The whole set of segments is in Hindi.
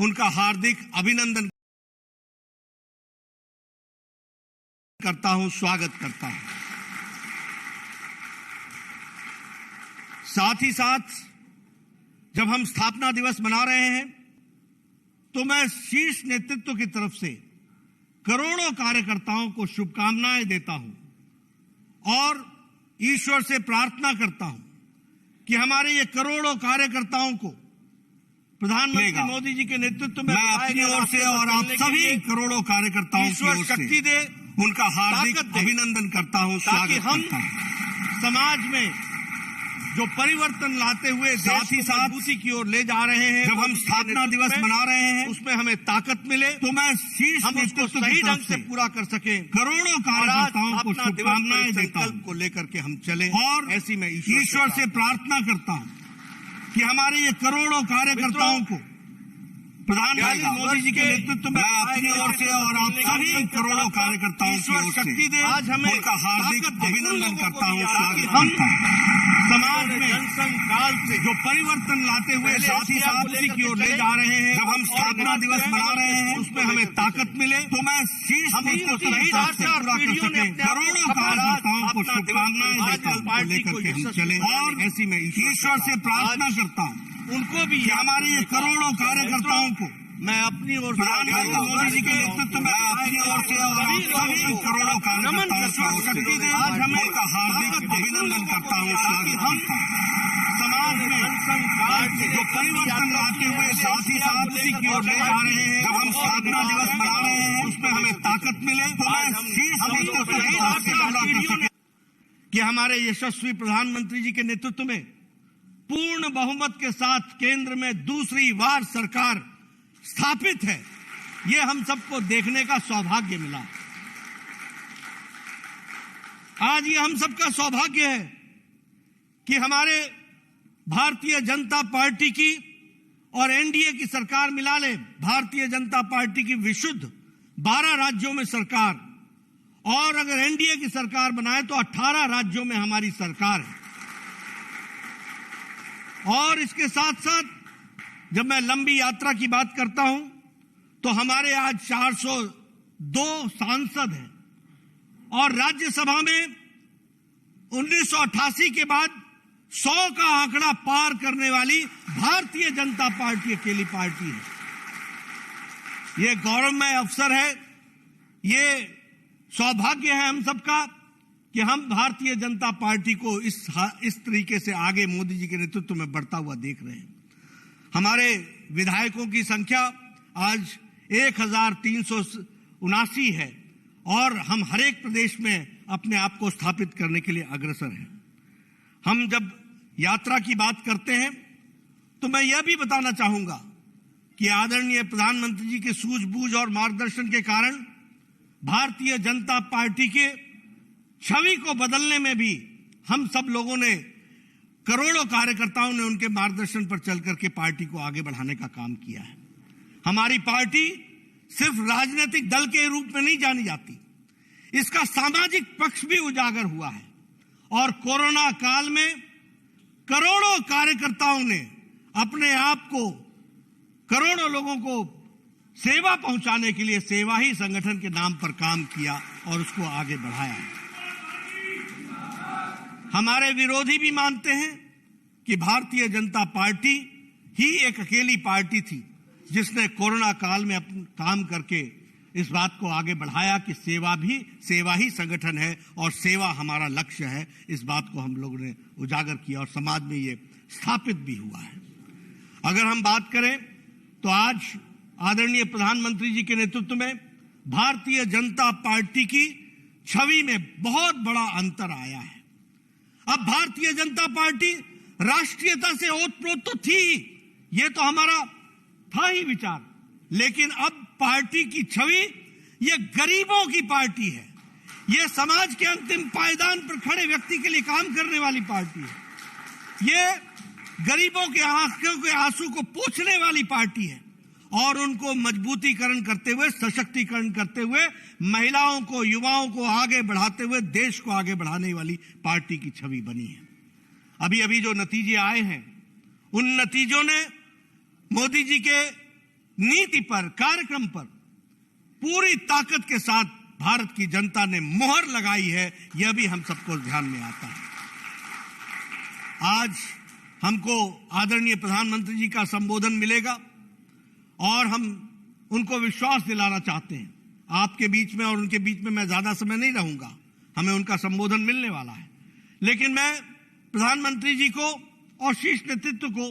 उनका हार्दिक अभिनंदन करता हूं, स्वागत करता हूं। साथ ही साथ जब हम स्थापना दिवस मना रहे हैं तो मैं शीर्ष नेतृत्व की तरफ से करोड़ों कार्यकर्ताओं को शुभकामनाएं देता हूं और ईश्वर से प्रार्थना करता हूं कि हमारे ये करोड़ों कार्यकर्ताओं को प्रधानमंत्री मोदी जी के नेतृत्व में मैं अपनी ओर से और आप सभी करोड़ों कार्यकर्ताओं की ईश्वर ओर से शक्ति दे, उनका हार्दिक अभिनंदन करता हूं, ताकि स्वागत हम करता हूं। समाज में जो परिवर्तन लाते हुए साथ ही साथ मजबूती की ओर ले जा रहे हैं, जब हम स्थापना दिवस मना रहे हैं उसमें हमें ताकत मिले तो मैं शीर्ष हम उसको नेतृत्व सही की ढंग तरफ से से पूरा कर सकें करोड़ों और आज कार्यकर्ताओं को अपना दिवस शुभकामनाएं के देता संकल्प को लेकर के हम चले हूं और ऐसी में ईश्वर से प्रार्थना करता हूं कि हमारे ये करोड़ों कार्यकर्ताओं को प्रधानमंत्री मोदी जी के नेतृत्व में अपनी ओर से और आप सभी करोड़ों कार्यकर्ताओं की ओर शक्ति दे, से आज हमें उनका हार्दिक अभिनंदन करता हूं, स्वागत हम करता हूं। समाज में जनसंघ काल से जो परिवर्तन लाते हुए साथ ही साथ की ओर ले जा रहे हैं, जब हम स्थापना दिवस मना रहे हैं उसमें हमें ताकत मिले तो मैं शीर्ष नेतृत्व की तरफ से पूरा कर सके करोड़ों कार्यकर्ताओं को शुभकामनाएं देता हूं को लेकर के हम चले और ऐसी में ईश्वर से प्रार्थना करता हूं उनको भी कि हमारे ये करोड़ों कार्यकर्ताओं को मैं अपनी ओर से प्रधानमंत्री मोदी जी के नेतृत्व में अपनी ओर से और आप सभी करोड़ों कार्यकर्ताओं को शक्ति दे, आज हमें का हार्दिक अभिनंदन करता हूं, स्वागत करता हूं। समाज में जनसंघ काल से जो परिवर्तन लाते हुए साथ ही साथ की ओर ले जा रहे हैं, जब हम स्थापना दिवस मना रहे हैं उसमें हमें ताकत मिले तो मैं शीर्ष नेतृत्व की तरफ से पूरा कर सके कि हमारे यशस्वी प्रधानमंत्री जी के नेतृत्व में पूर्ण बहुमत के साथ केंद्र में दूसरी बार सरकार स्थापित है, ये हम सबको देखने का सौभाग्य मिला। आज ये हम सबका सौभाग्य है कि हमारे भारतीय जनता पार्टी की और एनडीए की सरकार मिला ले, भारतीय जनता पार्टी की विशुद्ध 12 राज्यों में सरकार, और अगर एनडीए की सरकार बनाए तो 18 राज्यों में हमारी सरकार है। और इसके साथ साथ जब मैं लंबी यात्रा की बात करता हूं तो हमारे आज 402 सांसद हैं और राज्यसभा में 1988 के बाद 100 का आंकड़ा पार करने वाली भारतीय जनता पार्टी अकेली पार्टी है। ये गौरवमय अवसर है, ये सौभाग्य है हम सबका कि हम भारतीय जनता पार्टी को इस तरीके से आगे मोदी जी के नेतृत्व में बढ़ता हुआ देख रहे हैं। हमारे विधायकों की संख्या आज 1379 है और हम हर एक प्रदेश में अपने आप को स्थापित करने के लिए अग्रसर हैं। हम जब यात्रा की बात करते हैं तो मैं यह भी बताना चाहूंगा कि आदरणीय प्रधानमंत्री जी के सूझबूझ और मार्गदर्शन के कारण भारतीय जनता पार्टी के छवि को बदलने में भी हम सब लोगों ने, करोड़ों कार्यकर्ताओं ने उनके मार्गदर्शन पर चल करके पार्टी को आगे बढ़ाने का काम किया है। हमारी पार्टी सिर्फ राजनीतिक दल के रूप में नहीं जानी जाती, इसका सामाजिक पक्ष भी उजागर हुआ है और कोरोना काल में करोड़ों कार्यकर्ताओं ने अपने आप को करोड़ों लोगों को सेवा पहुंचाने के लिए सेवा ही संगठन के नाम पर काम किया और उसको आगे बढ़ाया। हमारे विरोधी भी मानते हैं कि भारतीय जनता पार्टी ही एक अकेली पार्टी थी जिसने कोरोना काल में अपना काम करके इस बात को आगे बढ़ाया कि सेवा ही संगठन है और सेवा हमारा लक्ष्य है। इस बात को हम लोगों ने उजागर किया और समाज में ये स्थापित भी हुआ है। अगर हम बात करें तो आज आदरणीय प्रधानमंत्री जी के नेतृत्व में भारतीय जनता पार्टी की छवि में बहुत बड़ा अंतर आया है। अब भारतीय जनता पार्टी राष्ट्रीयता से ओतप्रोत तो थी, ये तो हमारा था ही विचार, लेकिन अब पार्टी की छवि ये गरीबों की पार्टी है, ये समाज के अंतिम पायदान पर खड़े व्यक्ति के लिए काम करने वाली पार्टी है, ये गरीबों के आंखों के आंसू को पोंछने वाली पार्टी है और उनको मजबूतीकरण करते हुए, सशक्तिकरण करते हुए, महिलाओं को, युवाओं को आगे बढ़ाते हुए देश को आगे बढ़ाने वाली पार्टी की छवि बनी है। अभी जो नतीजे आए हैं उन नतीजों ने मोदी जी के नीति पर, कार्यक्रम पर पूरी ताकत के साथ भारत की जनता ने मोहर लगाई है, यह भी हम सबको ध्यान में आता है। आज हमको आदरणीय प्रधानमंत्री जी का संबोधन मिलेगा और हम उनको विश्वास दिलाना चाहते हैं। आपके बीच में और उनके बीच में मैं ज्यादा समय नहीं रहूंगा, हमें उनका संबोधन मिलने वाला है, लेकिन मैं प्रधानमंत्री जी को और शीर्ष नेतृत्व को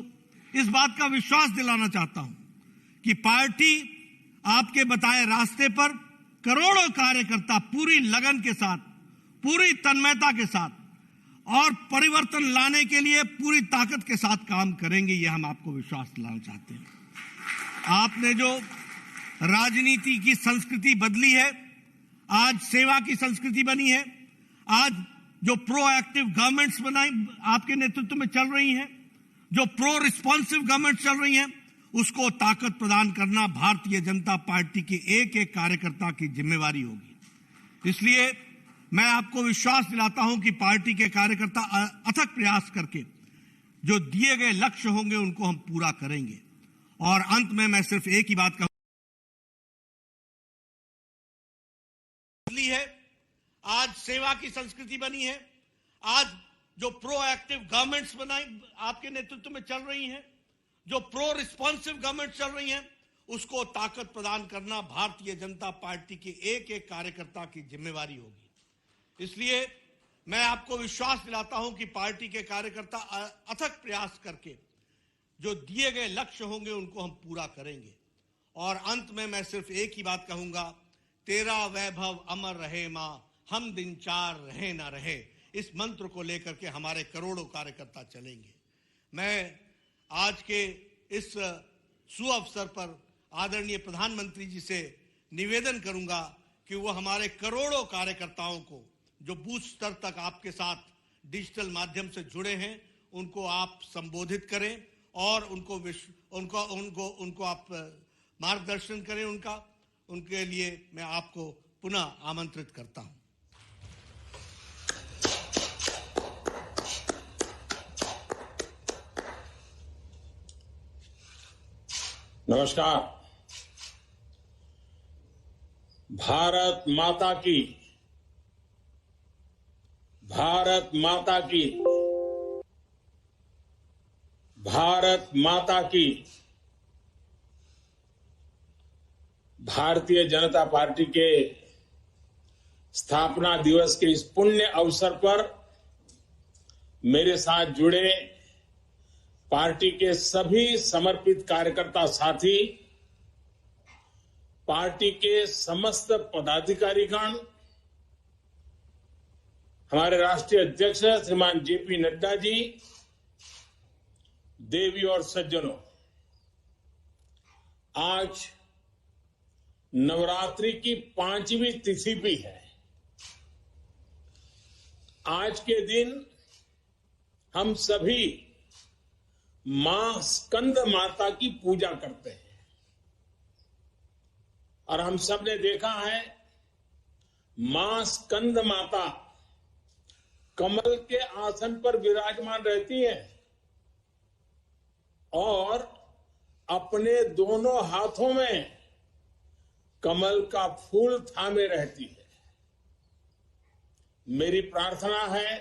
इस बात का विश्वास दिलाना चाहता हूं कि पार्टी आपके बताए रास्ते पर करोड़ों कार्यकर्ता पूरी लगन के साथ, पूरी तन्मयता के साथ और परिवर्तन लाने के लिए पूरी ताकत के साथ काम करेंगे, यह हम आपको विश्वास दिलाना चाहते हैं। आपने जो राजनीति की संस्कृति बदली है, आज सेवा की संस्कृति बनी है, आज जो प्रोएक्टिव गवर्नमेंट्स बनाई आपके नेतृत्व में चल रही हैं, जो प्रो रिस्पॉन्सिव गवर्नमेंट चल रही हैं, उसको ताकत प्रदान करना भारतीय जनता पार्टी के एक एक कार्यकर्ता की जिम्मेवारी होगी। इसलिए मैं आपको विश्वास दिलाता हूं कि पार्टी के कार्यकर्ता अथक प्रयास करके जो दिए गए लक्ष्य होंगे उनको हम पूरा करेंगे। और अंत में मैं सिर्फ एक ही बात कहूंगा, है आज सेवा की संस्कृति बनी है, आज जो प्रोएक्टिव गवर्नमेंट्स बनाई आपके नेतृत्व में चल रही हैं, जो प्रो रिस्पॉन्सिव गवर्नमेंट चल रही हैं, उसको ताकत प्रदान करना भारतीय जनता पार्टी के एक एक कार्यकर्ता की जिम्मेवारी होगी। इसलिए मैं आपको विश्वास दिलाता हूं कि पार्टी के कार्यकर्ता अथक प्रयास करके जो दिए गए लक्ष्य होंगे उनको हम पूरा करेंगे। और अंत में मैं सिर्फ एक ही बात कहूंगा, तेरा वैभव अमर रहे मां, हम दिन चार रहे ना रहे, इस मंत्र को लेकर के हमारे करोड़ों कार्यकर्ता चलेंगे। मैं आज के इस सुअवसर पर आदरणीय प्रधानमंत्री जी से निवेदन करूंगा कि वो हमारे करोड़ों कार्यकर्ताओं को जो बूथ स्तर तक आपके साथ डिजिटल माध्यम से जुड़े हैं, उनको आप संबोधित करें और उनको आप मार्गदर्शन करें। उनके लिए मैं आपको पुनः आमंत्रित करता हूं। नमस्कार। भारत माता की, भारत माता की, भारत माता की। भारतीय जनता पार्टी के स्थापना दिवस के इस पुण्य अवसर पर मेरे साथ जुड़े पार्टी के सभी समर्पित कार्यकर्ता साथी, पार्टी के समस्त पदाधिकारीगण, हमारे राष्ट्रीय अध्यक्ष श्रीमान जेपी नड्डा जी, देवी और सज्जनों, आज नवरात्रि की 5वीं तिथि भी है। आज के दिन हम सभी मां स्कंद माता की पूजा करते हैं और हम सब ने देखा है मां स्कंद माता कमल के आसन पर विराजमान रहती हैं और अपने दोनों हाथों में कमल का फूल थामे रहती है। मेरी प्रार्थना है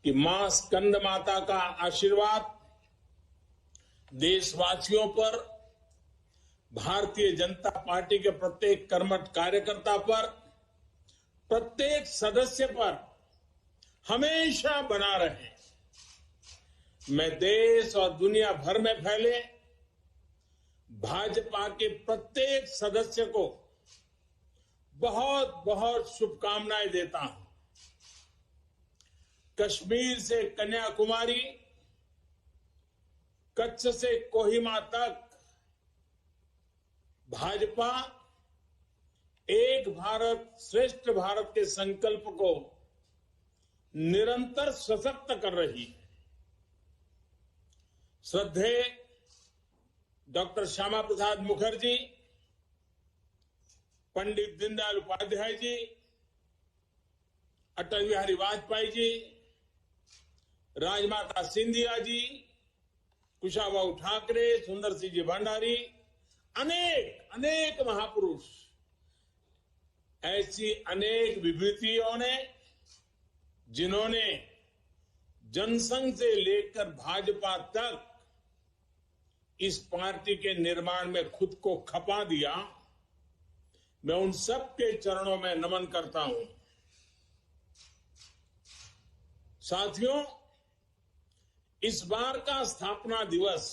कि मां स्कंद माता का आशीर्वाद देशवासियों पर, भारतीय जनता पार्टी के प्रत्येक कर्मठ कार्यकर्ता पर, प्रत्येक सदस्य पर हमेशा बना रहे। मैं देश और दुनिया भर में फैले भाजपा के प्रत्येक सदस्य को बहुत बहुत शुभकामनाएं देता हूं। कश्मीर से कन्याकुमारी, कच्छ से कोहिमा तक भाजपा एक भारत श्रेष्ठ भारत के संकल्प को निरंतर सशक्त कर रही है। श्रद्धेय डॉक्टर श्यामा प्रसाद मुखर्जी, पंडित दीनदयाल उपाध्याय जी, अटल बिहारी वाजपेयी जी, राजमाता सिंधिया जी, कुशाभाऊ ठाकरे, सुंदर सिंह जी भंडारी अनेक अनेक महापुरुष, ऐसी अनेक विभूतियों ने जिन्होंने जनसंघ से लेकर भाजपा तक इस पार्टी के निर्माण में खुद को खपा दिया, मैं उन सब के चरणों में नमन करता हूं। साथियों, इस बार का स्थापना दिवस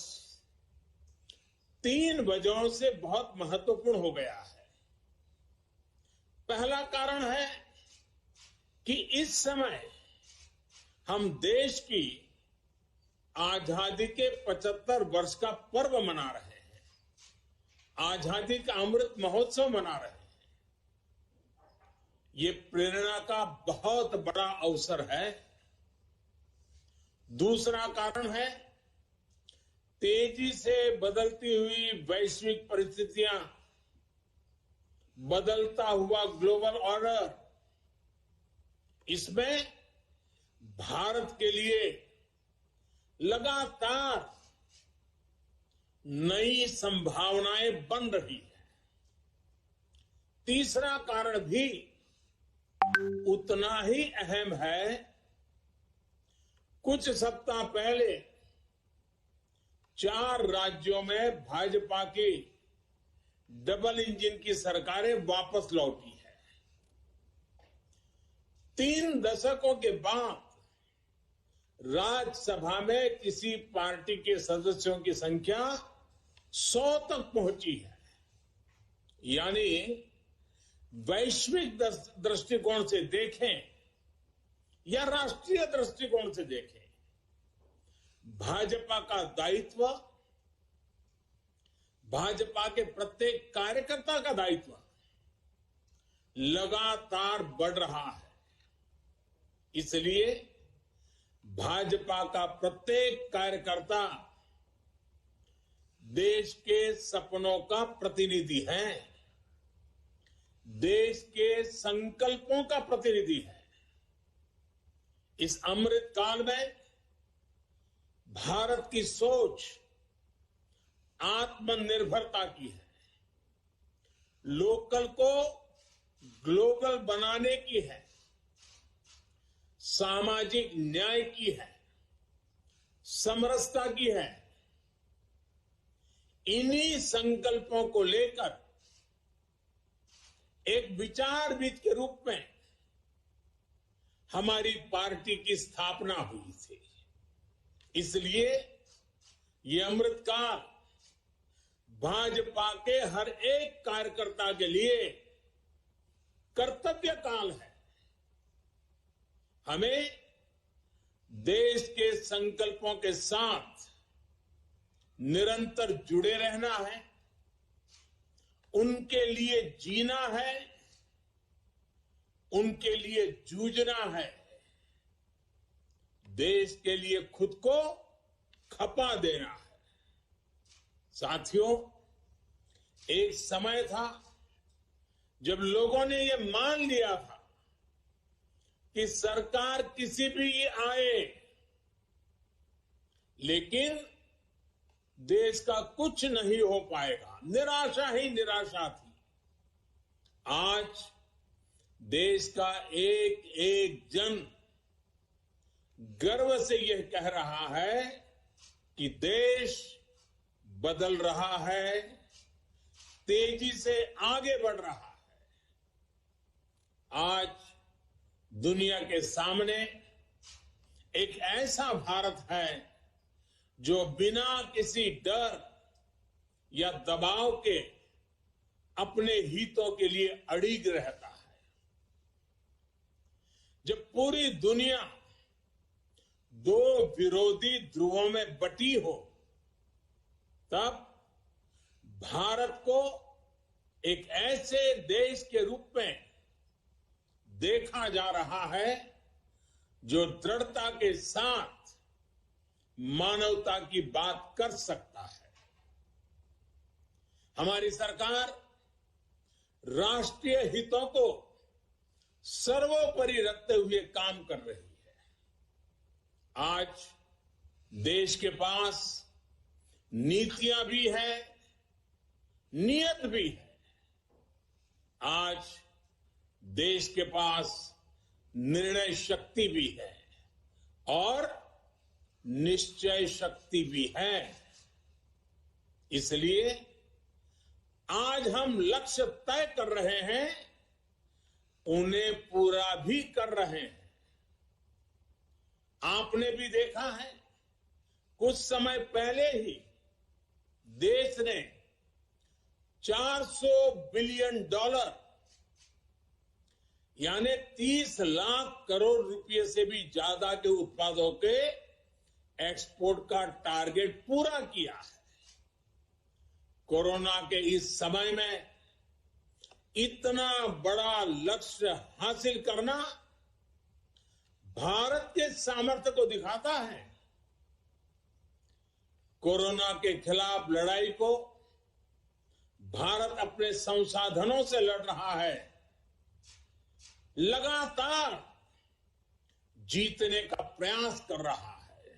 3 वजहों से बहुत महत्वपूर्ण हो गया है। पहला कारण है कि इस समय हम देश की आजादी के 75 वर्ष का पर्व मना रहे हैं, आजादी का अमृत महोत्सव मना रहे हैं। ये प्रेरणा का बहुत बड़ा अवसर है। दूसरा कारण है तेजी से बदलती हुई वैश्विक परिस्थितियां, बदलता हुआ ग्लोबल ऑर्डर, इसमें भारत के लिए लगातार नई संभावनाएं बन रही है। तीसरा कारण भी उतना ही अहम है। कुछ सप्ताह पहले 4 राज्यों में भाजपा की डबल इंजन की सरकारें वापस लौटी है। 3 दशकों के बाद राज्यसभा में किसी पार्टी के सदस्यों की संख्या 100 तक पहुंची है। यानी वैश्विक दृष्टिकोण से देखें या राष्ट्रीय दृष्टिकोण से देखें, भाजपा का दायित्व, भाजपा के प्रत्येक कार्यकर्ता का दायित्व लगातार बढ़ रहा है। इसलिए भाजपा का प्रत्येक कार्यकर्ता देश के सपनों का प्रतिनिधि है, देश के संकल्पों का प्रतिनिधि है। इस अमृत काल में भारत की सोच आत्मनिर्भरता की है, लोकल को ग्लोबल बनाने की है, सामाजिक न्याय की है, समरसता की है। इन्हीं संकल्पों को लेकर एक विचारविद के रूप में हमारी पार्टी की स्थापना हुई थी। इसलिए ये अमृतकाल भाजपा के हर एक कार्यकर्ता के लिए कर्तव्य काल है। हमें देश के संकल्पों के साथ निरंतर जुड़े रहना है, उनके लिए जीना है, उनके लिए जूझना है, देश के लिए खुद को खपा देना है। साथियों, एक समय था जब लोगों ने यह मान लिया था कि सरकार किसी भी आए, लेकिन देश का कुछ नहीं हो पाएगा, निराशा ही निराशा थी। आज देश का एक एक जन गर्व से यह कह रहा है कि देश बदल रहा है, तेजी से आगे बढ़ रहा है। आज दुनिया के सामने एक ऐसा भारत है जो बिना किसी डर या दबाव के अपने हितों के लिए अड़िग रहता है। जब पूरी दुनिया 2 विरोधी ध्रुवों में बटी हो, तब भारत को एक ऐसे देश के रूप में देखा जा रहा है जो दृढ़ता के साथ मानवता की बात कर सकता है। हमारी सरकार राष्ट्रीय हितों को सर्वोपरि रखते हुए काम कर रही है। आज देश के पास नीतियां भी हैं, नियत भी है। आज देश के पास निर्णय शक्ति भी है और निश्चय शक्ति भी है। इसलिए आज हम लक्ष्य तय कर रहे हैं, उन्हें पूरा भी कर रहे हैं। आपने भी देखा है, कुछ समय पहले ही देश ने $400 बिलियन यानी 30 लाख करोड़ रुपए से भी ज्यादा के उत्पादों के एक्सपोर्ट का टारगेट पूरा किया है। कोरोना के इस समय में इतना बड़ा लक्ष्य हासिल करना भारत के सामर्थ्य को दिखाता है। कोरोना के खिलाफ लड़ाई को भारत अपने संसाधनों से लड़ रहा है, लगातार जीतने का प्रयास कर रहा है।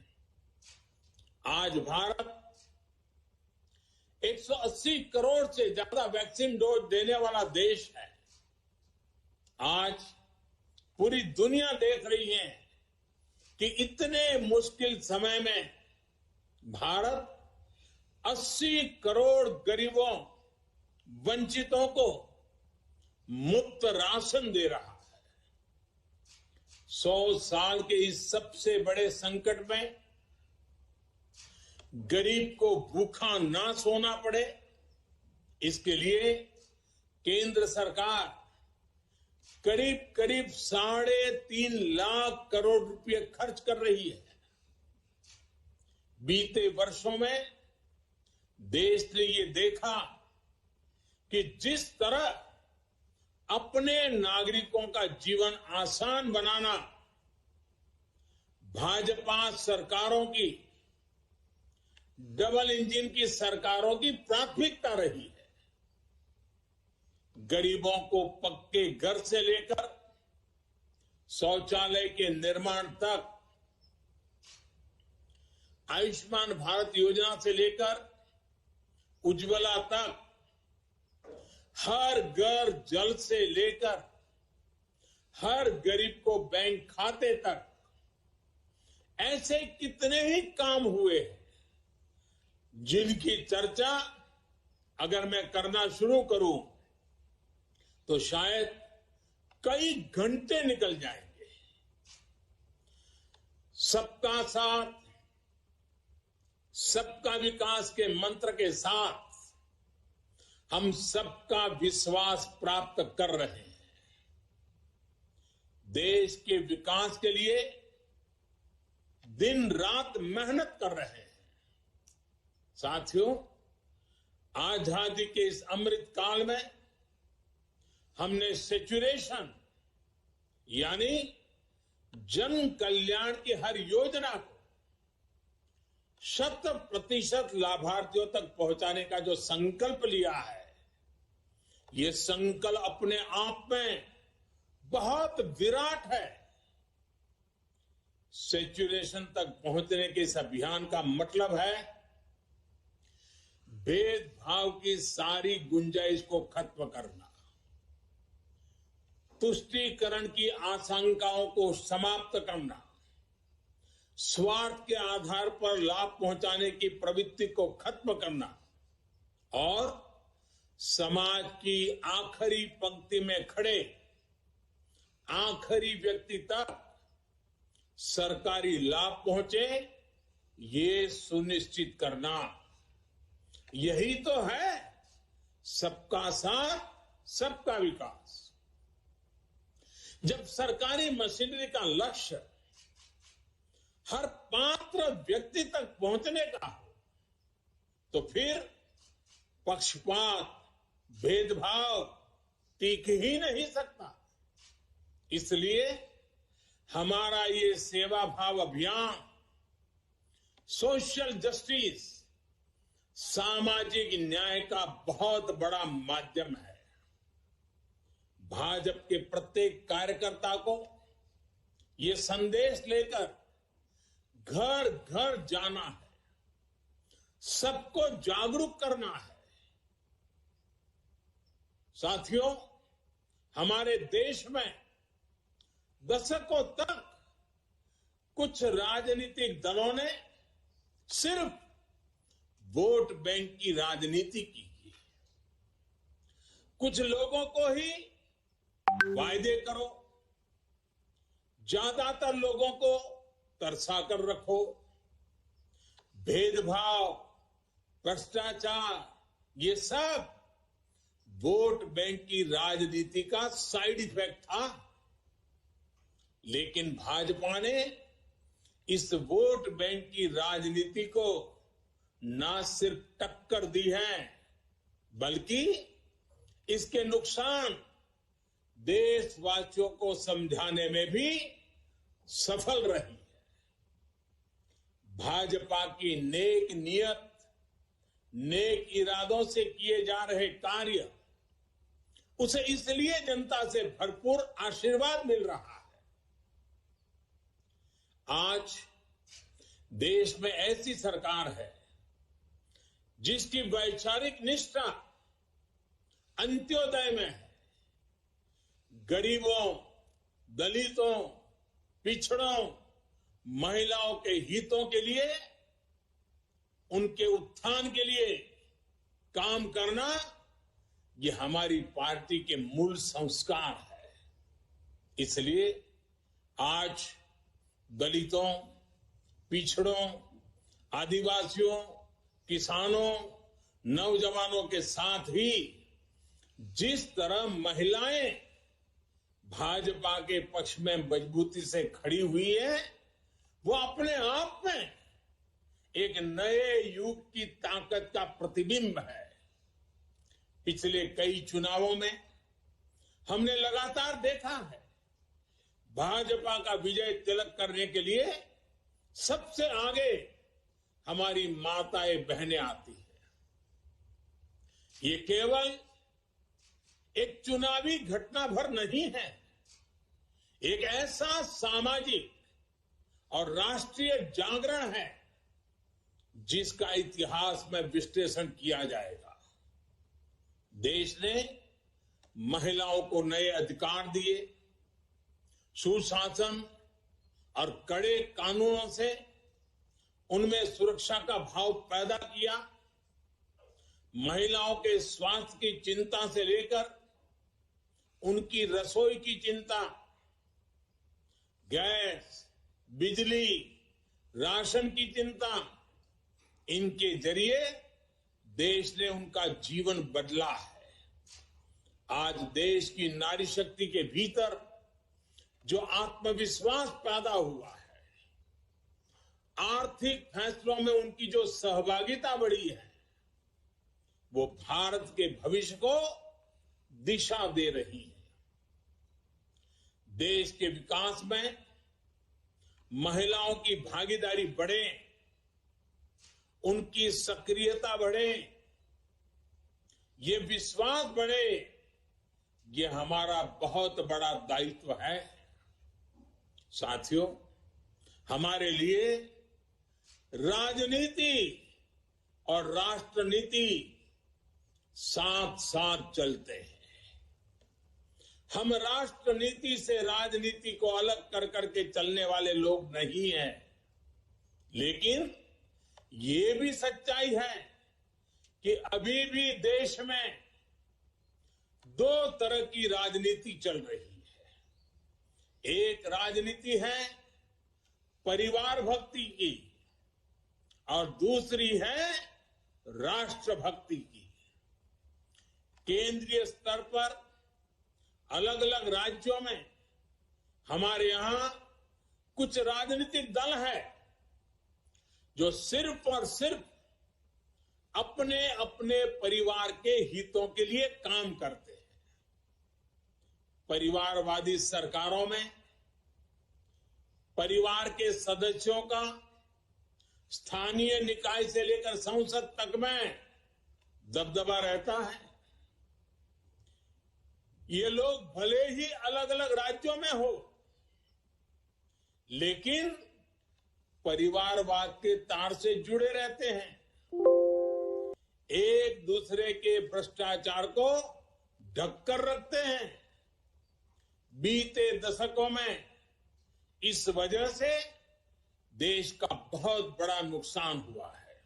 आज भारत 180 करोड़ से ज्यादा वैक्सीन डोज देने वाला देश है। आज पूरी दुनिया देख रही है कि इतने मुश्किल समय में भारत 80 करोड़ गरीबों, वंचितों को मुफ्त राशन दे रहा है। 100 साल के इस सबसे बड़े संकट में गरीब को भूखा ना सोना पड़े, इसके लिए केंद्र सरकार करीब 3.5 लाख करोड़ रुपए खर्च कर रही है। बीते वर्षों में देश ने ये देखा कि जिस तरह अपने नागरिकों का जीवन आसान बनाना भाजपा सरकारों की, डबल इंजन की सरकारों की प्राथमिकता रही है। गरीबों को पक्के घर से लेकर शौचालय के निर्माण तक, आयुष्मान भारत योजना से लेकर उज्ज्वला तक, हर घर जल से लेकर हर गरीब को बैंक खाते तक, ऐसे कितने ही काम हुए हैं जिनकी चर्चा अगर मैं करना शुरू करूं तो शायद कई घंटे निकल जाएंगे। सबका साथ, सबका विकास के मंत्र के साथ हम सबका विश्वास प्राप्त कर रहे हैं। देश के विकास के लिए दिन रात मेहनत कर रहे हैं। साथियों, आजादी के इस अमृत काल में हमने सेचुरेशन यानी जन कल्याण की हर योजना को 100% लाभार्थियों तक पहुंचाने का जो संकल्प लिया है, ये संकल्प अपने आप में बहुत विराट है। सेचुरेशन तक पहुंचने के इस अभियान का मतलब है भेदभाव की सारी गुंजाइश को खत्म करना, तुष्टीकरण की आशंकाओं को समाप्त करना, स्वार्थ के आधार पर लाभ पहुंचाने की प्रवृत्ति को खत्म करना और समाज की आखिरी पंक्ति में खड़े आखिरी व्यक्ति तक सरकारी लाभ पहुंचे, ये सुनिश्चित करना। यही तो है सबका साथ, सबका विकास। जब सरकारी मशीनरी का लक्ष्य हर पात्र व्यक्ति तक पहुंचने का हो, तो फिर पक्षपात, भेदभाव टिक ही नहीं सकता। इसलिए हमारा ये सेवा भाव अभियान सोशल जस्टिस, सामाजिक न्याय का बहुत बड़ा माध्यम है। भाजपा के प्रत्येक कार्यकर्ता को ये संदेश लेकर घर घर जाना है, सबको जागरूक करना है साथियों, हमारे देश में दशकों तक कुछ राजनीतिक दलों ने सिर्फ वोट बैंक की राजनीति की। कुछ लोगों को ही वायदे करो, ज्यादातर लोगों को तरसा कर रखो। भेदभाव, भ्रष्टाचार, ये सब वोट बैंक की राजनीति का साइड इफेक्ट था। लेकिन भाजपा ने इस वोट बैंक की राजनीति को न सिर्फ टक्कर दी है, बल्कि इसके नुकसान देशवासियों को समझाने में भी सफल रही है। भाजपा की नेक नियत, नेक इरादों से किए जा रहे कार्य, उसे इसलिए जनता से भरपूर आशीर्वाद मिल रहा है। आज देश में ऐसी सरकार है जिसकी वैचारिक निष्ठा अंत्योदय में है। गरीबों, दलितों, पिछड़ों, महिलाओं के हितों के लिए, उनके उत्थान के लिए काम करना, ये हमारी पार्टी के मूल संस्कार है। इसलिए आज दलितों, पिछड़ों, आदिवासियों, किसानों, नौजवानों के साथ ही जिस तरह महिलाएं भाजपा के पक्ष में मजबूती से खड़ी हुई है, वो अपने आप में एक नए युग की ताकत का प्रतिबिंब है। पिछले कई चुनावों में हमने लगातार देखा है, भाजपा का विजय तिलक करने के लिए सबसे आगे हमारी माताएं बहनें आती हैं। ये केवल एक चुनावी घटना भर नहीं है, एक ऐसा सामाजिक और राष्ट्रीय जागरण है जिसका इतिहास में विश्लेषण किया जाएगा। देश ने महिलाओं को नए अधिकार दिए, सुशासन और कड़े कानूनों से उनमें सुरक्षा का भाव पैदा किया। महिलाओं के स्वास्थ्य की चिंता से लेकर उनकी रसोई की चिंता, गैस, बिजली, राशन की चिंता, इनके जरिए देश ने उनका जीवन बदला है। आज देश की नारी शक्ति के भीतर जो आत्मविश्वास पैदा हुआ है, आर्थिक फैसलों में उनकी जो सहभागिता बढ़ी है, वो भारत के भविष्य को दिशा दे रही है। देश के विकास में महिलाओं की भागीदारी बढ़े, उनकी सक्रियता बढ़े, ये विश्वास बढ़े, ये हमारा बहुत बड़ा दायित्व है। साथियों, हमारे लिए राजनीति और राष्ट्रनीति साथ साथ चलते हैं। हम राष्ट्रनीति से राजनीति को अलग कर करके चलने वाले लोग नहीं हैं, लेकिन ये भी सच्चाई है कि अभी भी देश में दो तरह की राजनीति चल रही है। एक राजनीति है परिवार भक्ति की और दूसरी है राष्ट्र भक्ति की। केंद्रीय स्तर पर अलग अलग राज्यों में हमारे यहां कुछ राजनीतिक दल है जो सिर्फ और सिर्फ अपने अपने परिवार के हितों के लिए काम करते हैं। परिवारवादी सरकारों में परिवार के सदस्यों का स्थानीय निकाय से लेकर संसद तक में दबदबा रहता है। ये लोग भले ही अलग अलग राज्यों में हो, लेकिन परिवारवाद के तार से जुड़े रहते हैं। एक दूसरे के भ्रष्टाचार को ढककर रखते हैं। बीते दशकों में इस वजह से देश का बहुत बड़ा नुकसान हुआ है।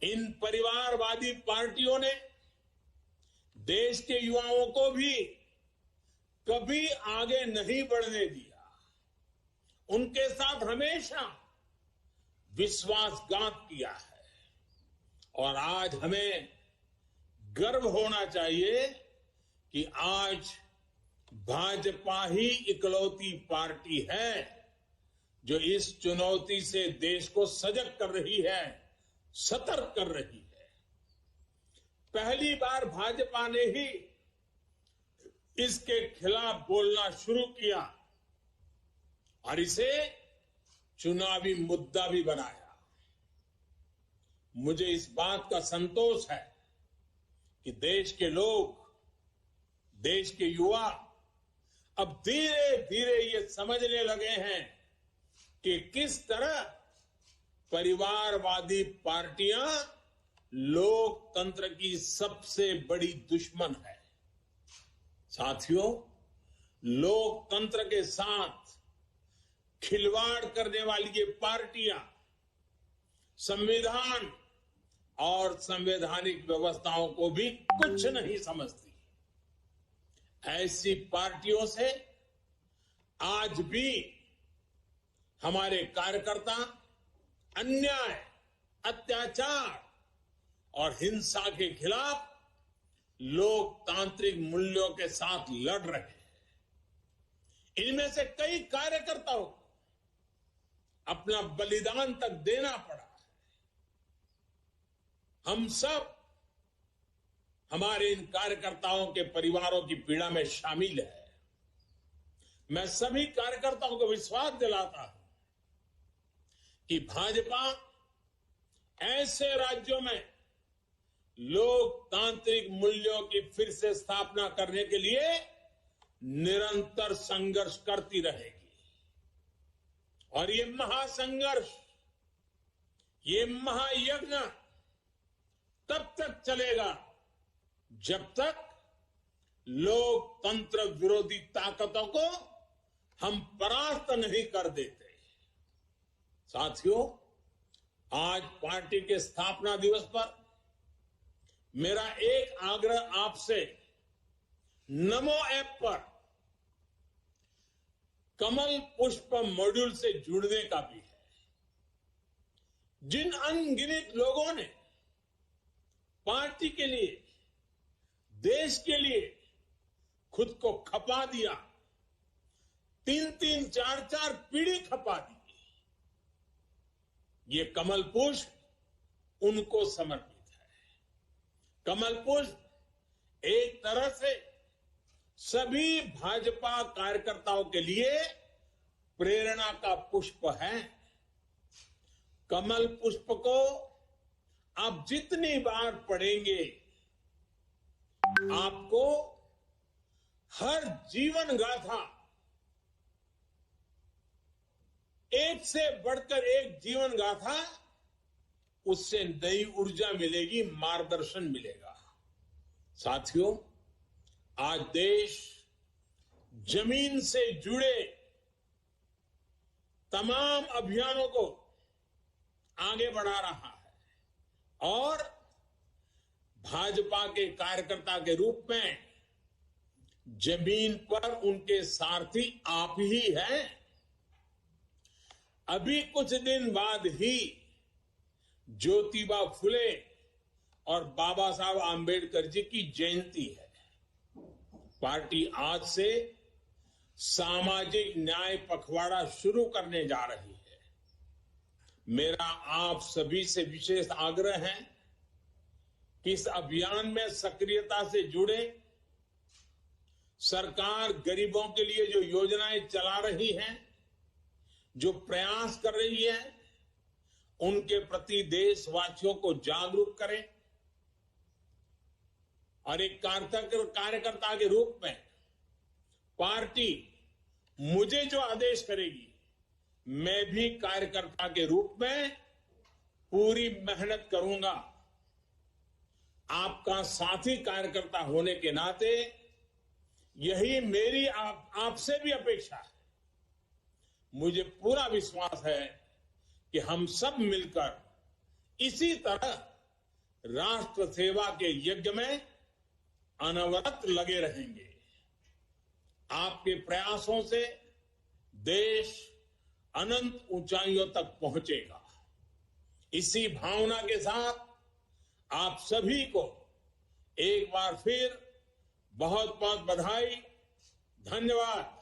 इन परिवारवादी पार्टियों ने देश के युवाओं को भी कभी आगे नहीं बढ़ने दिया। उनके साथ हमेशा विश्वासघात किया है और आज हमें गर्व होना चाहिए कि आज भाजपा ही इकलौती पार्टी है जो इस चुनौती से देश को सजग कर रही है, सतर्क कर रही है। पहली बार भाजपा ने ही इसके खिलाफ बोलना शुरू किया और इसे चुनावी मुद्दा भी बनाया। मुझे इस बात का संतोष है कि देश के लोग, देश के युवा अब धीरे धीरे ये समझने लगे हैं कि किस तरह परिवारवादी पार्टियां लोकतंत्र की सबसे बड़ी दुश्मन है। साथियों, लोकतंत्र के साथ खिलवाड़ करने वाली ये पार्टियां संविधान और संवैधानिक व्यवस्थाओं को भी कुछ नहीं समझती। ऐसी पार्टियों से आज भी हमारे कार्यकर्ता अन्याय, अत्याचार और हिंसा के खिलाफ लोकतांत्रिक मूल्यों के साथ लड़ रहे हैं। इनमें से कई कार्यकर्ताओं को अपना बलिदान तक देना पड़ा है। हम सब हमारे इन कार्यकर्ताओं के परिवारों की पीड़ा में शामिल है। मैं सभी कार्यकर्ताओं को विश्वास दिलाता हूं कि भाजपा ऐसे राज्यों में लोकतांत्रिक मूल्यों की फिर से स्थापना करने के लिए निरंतर संघर्ष करती रहेगी और ये महासंघर्ष, ये महायज्ञ तब तक चलेगा जब तक लोकतंत्र विरोधी ताकतों को हम परास्त नहीं कर देते। साथियों, आज पार्टी के स्थापना दिवस पर मेरा एक आग्रह आपसे नमो ऐप पर कमल पुष्प मॉड्यूल से जुड़ने का भी है। जिन अनगिनत लोगों ने पार्टी के लिए, देश के लिए खुद को खपा दिया, 3-3, 4-4 पीढ़ी खपा दी, ये कमल पुष्प उनको समर्पित है। कमल पुष्प एक तरह से सभी भाजपा कार्यकर्ताओं के लिए प्रेरणा का पुष्प है। कमल पुष्प को आप जितनी बार पढ़ेंगे, आपको हर जीवन गाथा, एक से बढ़कर एक जीवन गाथा, उससे नई ऊर्जा मिलेगी, मार्गदर्शन मिलेगा। साथियों, आज देश जमीन से जुड़े तमाम अभियानों को आगे बढ़ा रहा है और भाजपा के कार्यकर्ता के रूप में जमीन पर उनके सारथी आप ही हैं। अभी कुछ दिन बाद ही ज्योतिबा फुले और बाबा साहब आंबेडकर जी की जयंती है। पार्टी आज से सामाजिक न्याय पखवाड़ा शुरू करने जा रही है। मेरा आप सभी से विशेष आग्रह है कि इस अभियान में सक्रियता से जुड़े। सरकार गरीबों के लिए जो योजनाएं चला रही है, जो प्रयास कर रही है, उनके प्रति देशवासियों को जागरूक करें और एक कार्यकर्ता के रूप में पार्टी मुझे जो आदेश करेगी, मैं भी कार्यकर्ता के रूप में पूरी मेहनत करूंगा। आपका साथी कार्यकर्ता होने के नाते यही मेरी आपसे भी अपेक्षा है। मुझे पूरा विश्वास है कि हम सब मिलकर इसी तरह राष्ट्र सेवा के यज्ञ में अनवरत लगे रहेंगे। आपके प्रयासों से देश अनंत ऊंचाइयों तक पहुंचेगा। इसी भावना के साथ आप सभी को एक बार फिर बहुत बहुत बधाई, धन्यवाद।